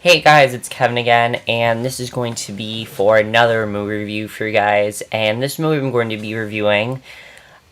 Hey guys, it's Kevin again, and this is going to be for another movie review for you guys. And this movie I'm going to be reviewing,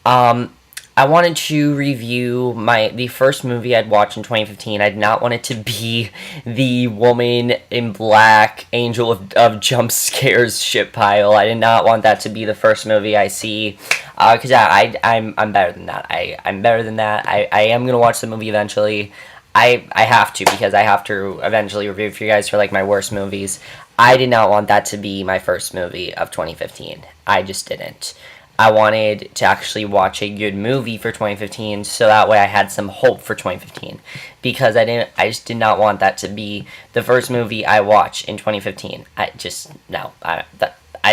um, I wanted to review the first movie I'd watched in 2015. I did not want it to be the Woman in Black Angel of Jump Scares shit pile. I did not want that to be the first movie I see, because I'm better than that. I'm better than that. I am gonna watch the movie eventually. I have to because I have to eventually review for you guys for like my worst movies. I did not want that to be my first movie of 2015. I just didn't. I wanted to actually watch a good movie for 2015 so that way I had some hope for 2015 because I just did not want that to be the first movie I watch in 2015. I just no. I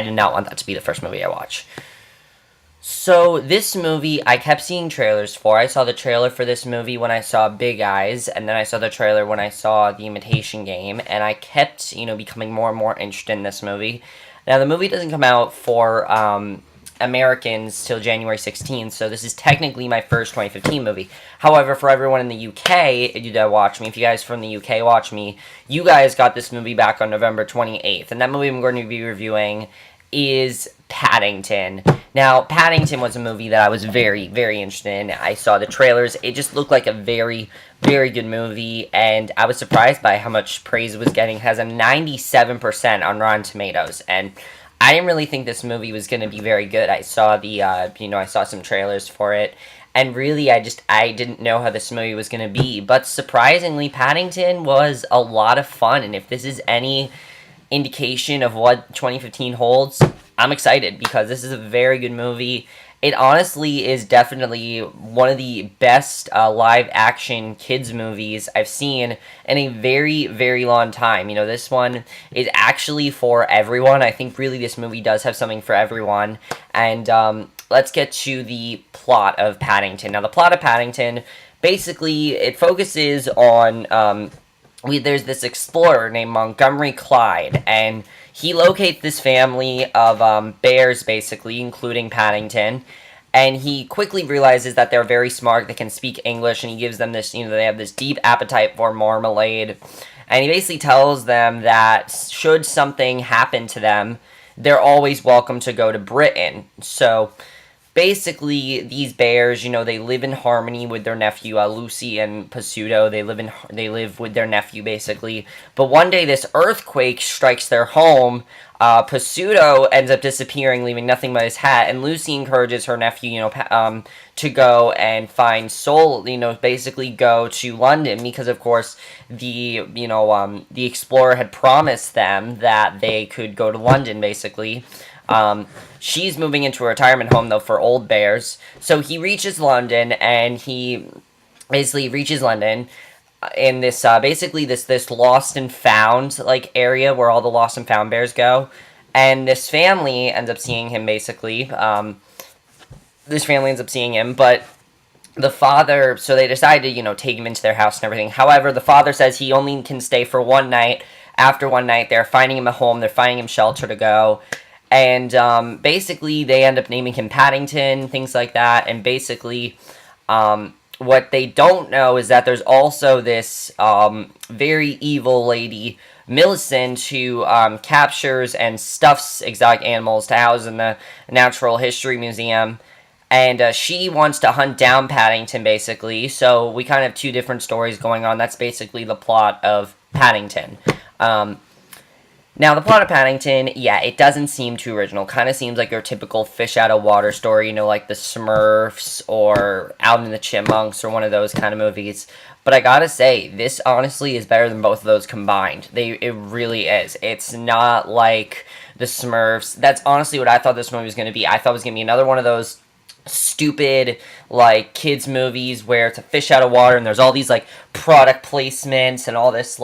did not want that to be the first movie I watch. So this movie, I kept seeing trailers for. I saw the trailer for this movie when I saw Big Eyes, and then I saw the trailer when I saw The Imitation Game, and I kept, becoming more and more interested in this movie. Now, the movie doesn't come out for Americans till January 16th, so this is technically my first 2015 movie. However, for everyone in the UK that watch me, if you guys from the UK watch me, you guys got this movie back on November 28th, and that movie I'm going to be reviewing is Paddington. Now, Paddington was a movie that I was very, very interested in. I saw the trailers. It just looked like a very, very good movie, and I was surprised by how much praise it was getting. It has a 97% on Rotten Tomatoes, and I didn't really think this movie was going to be very good. I saw I saw some trailers for it, and really, I didn't know how this movie was going to be. But surprisingly, Paddington was a lot of fun, and if this is any indication of what 2015 holds, I'm excited because this is a very good movie. It honestly is definitely one of the best live action kids movies I've seen in a very, very long time. This one is actually for everyone. I think really this movie does have something for everyone. And let's get to the plot of Paddington. Now, the plot of Paddington, basically, it focuses on there's this explorer named Montgomery Clyde, and he locates this family of bears, basically, including Paddington, and he quickly realizes that they're very smart, they can speak English, and he gives them this, they have this deep appetite for marmalade, and he basically tells them that should something happen to them, they're always welcome to go to Britain. So basically, these bears, they live in harmony with their nephew, Lucy and Pseudo. They live with their nephew, basically. But one day, this earthquake strikes their home. Pseudo ends up disappearing, leaving nothing but his hat. And Lucy encourages her nephew, to go and find Soul. Basically go to London because, of course, the explorer had promised them that they could go to London, basically. She's moving into a retirement home, though, for old bears. So he reaches London, and he basically reaches London in this, basically this lost and found, area where all the lost and found bears go. And this family ends up seeing him, basically. But the father, so they decide to, take him into their house and everything. However, the father says he only can stay for one night. After one night, they're finding him a home, they're finding him shelter to go. And basically, they end up naming him Paddington, things like that. And basically, what they don't know is that there's also this very evil lady, Millicent, who captures and stuffs exotic animals to house in the Natural History Museum. And she wants to hunt down Paddington, basically. So we kind of have two different stories going on. That's basically the plot of Paddington. Now, the plot of Paddington, yeah, it doesn't seem too original. Kind of seems like your typical fish out of water story, like the Smurfs or Alvin and the Chipmunks or one of those kind of movies. But I gotta say, this honestly is better than both of those combined. It really is. It's not like the Smurfs. That's honestly what I thought this movie was going to be. I thought it was going to be another one of those stupid, kids movies where it's a fish out of water and there's all these, product placements and all this,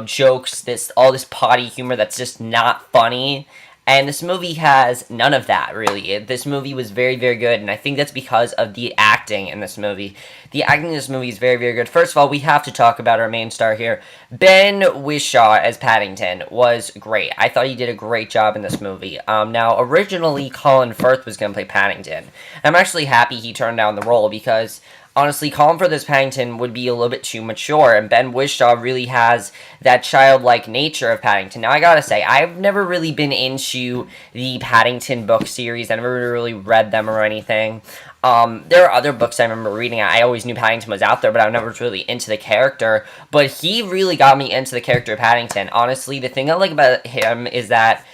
jokes, all this potty humor that's just not funny. And this movie has none of that, really. This movie was very, very good, and I think that's because of the acting in this movie. The acting in this movie is very, very good. First of all, we have to talk about our main star here. Ben Whishaw as Paddington was great. I thought he did a great job in this movie. Now, originally, Colin Firth was going to play Paddington. I'm actually happy he turned down the role because honestly, Colin Firth's Paddington would be a little bit too mature, and Ben Whishaw really has that childlike nature of Paddington. Now, I gotta say, I've never really been into the Paddington book series. I never really read them or anything. There are other books I remember reading. I always knew Paddington was out there, but I never was really into the character. But he really got me into the character of Paddington. Honestly, the thing I like about him is that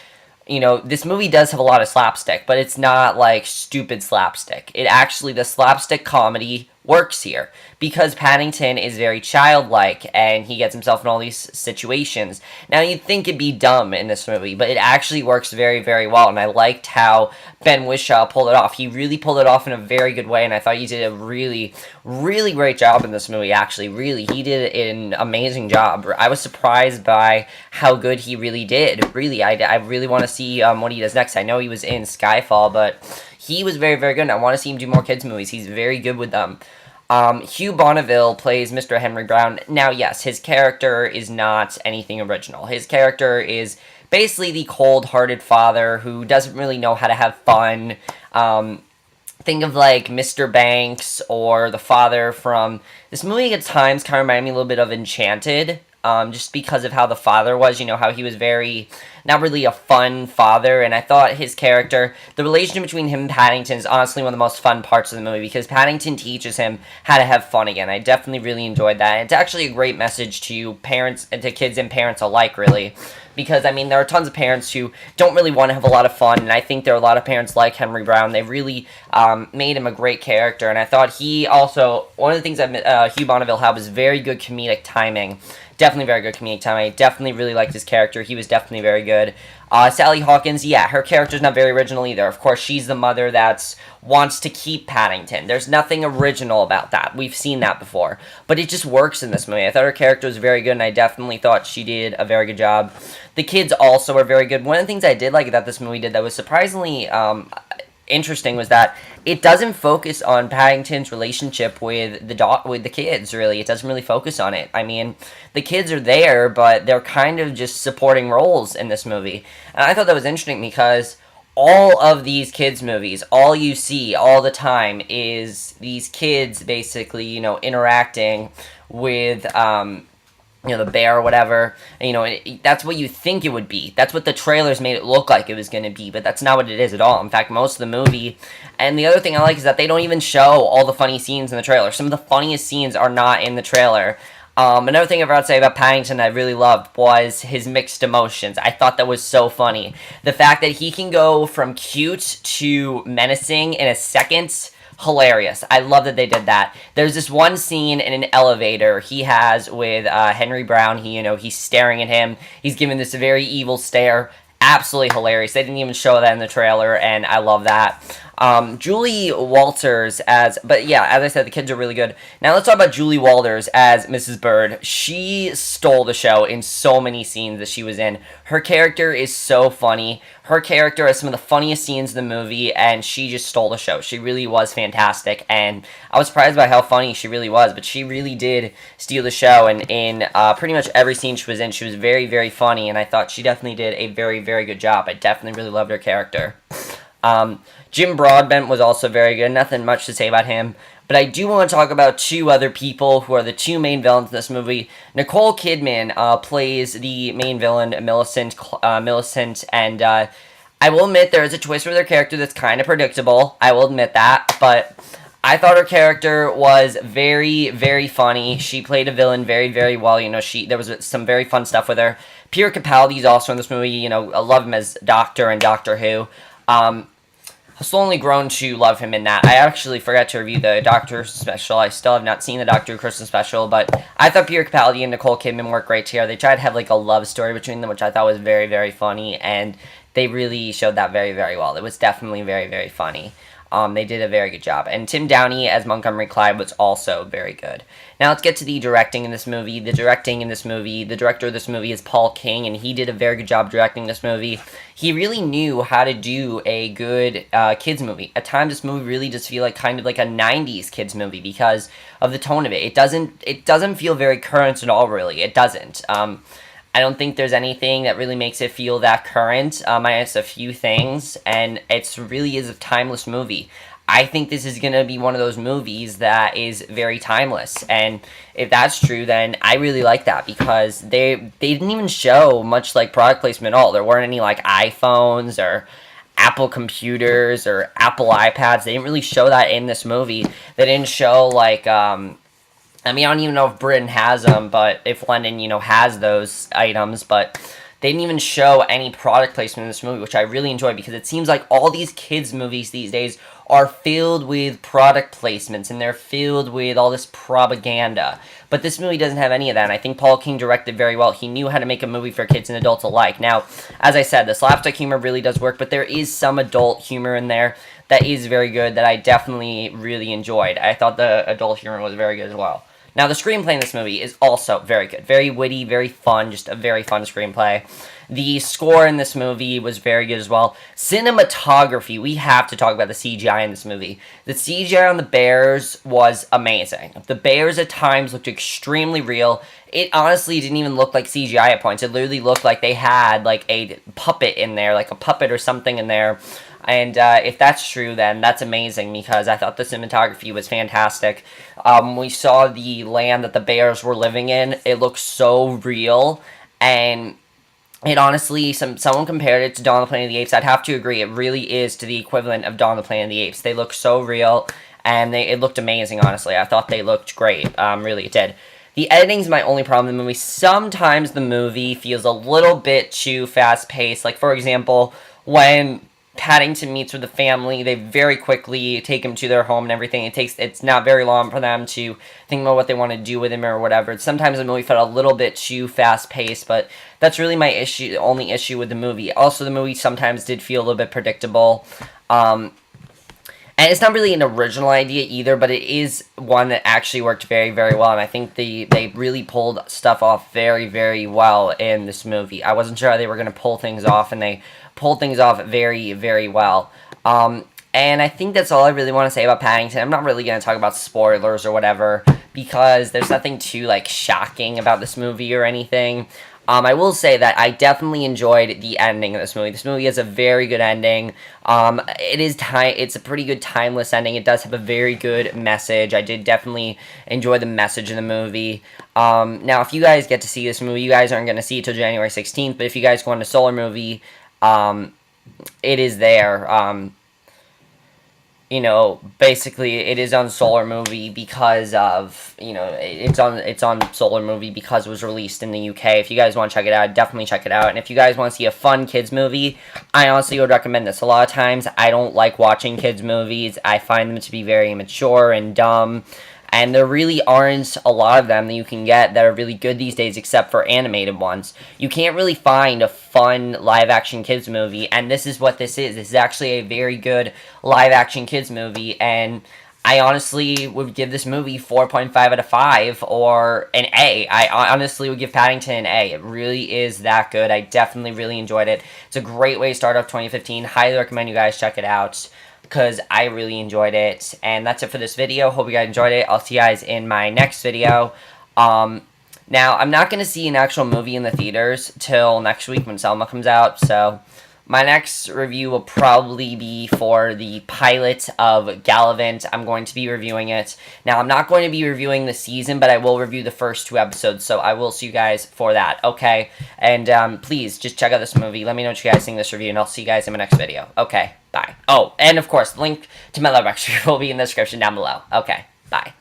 this movie does have a lot of slapstick, but it's not like stupid slapstick. It actually, the slapstick comedy works here because Paddington is very childlike and he gets himself in all these situations. Now, you'd think it'd be dumb in this movie, but it actually works very, very well, and I liked how Ben Whishaw pulled it off. He really pulled it off in a very good way, and I thought he did a really, really great job in this movie, actually. Really, he did an amazing job. I was surprised by how good he really did. Really, I really want to see what he does next. I know he was in Skyfall, but he was very, very good, and I want to see him do more kids' movies. He's very good with them. Hugh Bonneville plays Mr. Henry Brown. Now, yes, his character is not anything original. His character is basically the cold-hearted father who doesn't really know how to have fun. Think of like Mr. Banks or the father from this movie at times kind of reminded me a little bit of Enchanted. Just because of how the father was, how he was very, not really a fun father, and I thought his character, the relationship between him and Paddington is honestly one of the most fun parts of the movie, because Paddington teaches him how to have fun again. I definitely really enjoyed that, and it's actually a great message to parents, and to kids and parents alike, really, because, there are tons of parents who don't really want to have a lot of fun, and I think there are a lot of parents like Henry Brown. They really made him a great character, and I thought he also, one of the things that Hugh Bonneville had was very good comedic timing. Definitely very good comedic timing. I definitely really liked his character. He was definitely very good. Sally Hawkins, yeah, her character's not very original either. Of course, she's the mother that wants to keep Paddington. There's nothing original about that. We've seen that before. But it just works in this movie. I thought her character was very good, and I definitely thought she did a very good job. The kids also are very good. One of the things I did like that this movie did that was surprisingly interesting was that it doesn't focus on Paddington's relationship with the kids, really. It doesn't really focus on it. The kids are there, but they're kind of just supporting roles in this movie. And I thought that was interesting because all of these kids' movies, all you see all the time is these kids basically, interacting with the bear or whatever, and, that's what you think it would be. That's what the trailers made it look like it was going to be, but that's not what it is at all. In fact, most of the movie, and the other thing I like is that they don't even show all the funny scenes in the trailer. Some of the funniest scenes are not in the trailer. Another thing I forgot to say about Paddington I really loved was his mixed emotions. I thought that was so funny. The fact that he can go from cute to menacing in a second, hilarious. I love that they did that. There's this one scene in an elevator he has with Henry Brown. He's staring at him. He's giving this very evil stare. Absolutely hilarious. They didn't even show that in the trailer, and I love that. Julie Walters but yeah, as I said, the kids are really good. Now let's talk about Julie Walters as Mrs. Bird. She stole the show in so many scenes that she was in. Her character is so funny. Her character has some of the funniest scenes in the movie, and she just stole the show. She really was fantastic, and I was surprised by how funny she really was, but she really did steal the show, and in pretty much every scene she was in, she was very, very funny, and I thought she definitely did a very, very good job. I definitely really loved her character. Jim Broadbent was also very good. Nothing much to say about him. But I do want to talk about two other people who are the two main villains in this movie. Nicole Kidman plays the main villain, Millicent, and I will admit there is a twist with her character that's kind of predictable. I will admit that, but I thought her character was very, very funny. She played a villain very, very well. There was some very fun stuff with her. Peter Capaldi is also in this movie. I love him as Doctor in Doctor Who. I've slowly grown to love him in that. I actually forgot to review the Doctor special. I still have not seen the Doctor Who Christmas special, but I thought Peter Capaldi and Nicole Kidman worked great together. They tried to have like a love story between them, which I thought was very, very funny, and they really showed that very, very well. It was definitely very, very funny. They did a very good job. And Tim Downey as Montgomery Clive was also very good. Now let's get to the directing in this movie. The director of this movie is Paul King, and he did a very good job directing this movie. He really knew how to do a good kids movie. At times, this movie really does feel like kind of like a 90s kids movie because of the tone of it. It doesn't feel very current at all, really. It doesn't. I don't think there's anything that really makes it feel that current, minus a few things, and it really is a timeless movie. I think this is going to be one of those movies that is very timeless. And if that's true, then I really like that, because they didn't even show much like product placement at all. There weren't any like iPhones or Apple computers or Apple iPads. They didn't really show that in this movie. They didn't show like I mean, I don't even know if Britain has them, but if London, has those items, but they didn't even show any product placement in this movie, which I really enjoy, because it seems like all these kids' movies these days are filled with product placements, and they're filled with all this propaganda. But this movie doesn't have any of that, and I think Paul King directed very well. He knew how to make a movie for kids and adults alike. Now, as I said, the slapstick humor really does work, but there is some adult humor in there that is very good, that I definitely really enjoyed. I thought the adult humor was very good as well. Now, the screenplay in this movie is also very good. Very witty, very fun, just a very fun screenplay. The score in this movie was very good as well. Cinematography, we have to talk about the CGI in this movie. The CGI on the bears was amazing. The bears at times looked extremely real. It honestly didn't even look like CGI at points. It literally looked like they had like a puppet in there, like a puppet or something in there. And if that's true, then that's amazing, because I thought the cinematography was fantastic. We saw the land that the bears were living in. It looked so real, and it honestly, someone compared it to Dawn of the Planet of the Apes. I'd have to agree. It really is to the equivalent of Dawn of the Planet of the Apes. They look so real, and it looked amazing, honestly. I thought they looked great. Really, it did. The editing is my only problem in the movie. Sometimes the movie feels a little bit too fast-paced. Like, for example, when Paddington meets with the family, they very quickly take him to their home and everything. It's not very long for them to think about what they want to do with him or whatever. Sometimes the movie felt a little bit too fast-paced, but that's really my issue, the only issue with the movie. Also, the movie sometimes did feel a little bit predictable. And it's not really an original idea either, but it is one that actually worked very, very well, and I think they really pulled stuff off very, very well in this movie. I wasn't sure how they were going to pull things off, and they pulled things off very, very well. And I think that's all I really want to say about Paddington. I'm not really going to talk about spoilers or whatever, because there's nothing too, like, shocking about this movie or anything. I will say that I definitely enjoyed the ending of this movie. This movie has a very good ending. It's a pretty good timeless ending. It does have a very good message. I did definitely enjoy the message in the movie. Now, if you guys get to see this movie, you guys aren't going to see it till January 16th, but if you guys go on to Solar Movie, it is there. Basically, it is on Solar Movie because of, it's on Solar Movie because it was released in the UK. If you guys want to check it out, definitely check it out. And if you guys want to see a fun kids movie, I honestly would recommend this. A lot of times, I don't like watching kids movies. I find them to be very immature and dumb. And there really aren't a lot of them that you can get that are really good these days, except for animated ones. You can't really find a fun live-action kids movie, and this is what this is. This is actually a very good live-action kids movie, and I honestly would give this movie 4.5 out of 5, or an A. I honestly would give Paddington an A. It really is that good. I definitely really enjoyed it. It's a great way to start off 2015. Highly recommend you guys check it out, because I really enjoyed it. And that's it for this video. Hope you guys enjoyed it. I'll see you guys in my next video. Now, I'm not going to see an actual movie in the theaters till next week when Selma comes out, so my next review will probably be for the pilot of Gallivant. I'm going to be reviewing it. Now, I'm not going to be reviewing the season, but I will review the first 2 episodes, so I will see you guys for that, okay? And please, just check out this movie. Let me know what you guys think of this review, and I'll see you guys in my next video. Okay, bye. Oh, and of course, the link to my Letterboxd will be in the description down below. Okay, bye.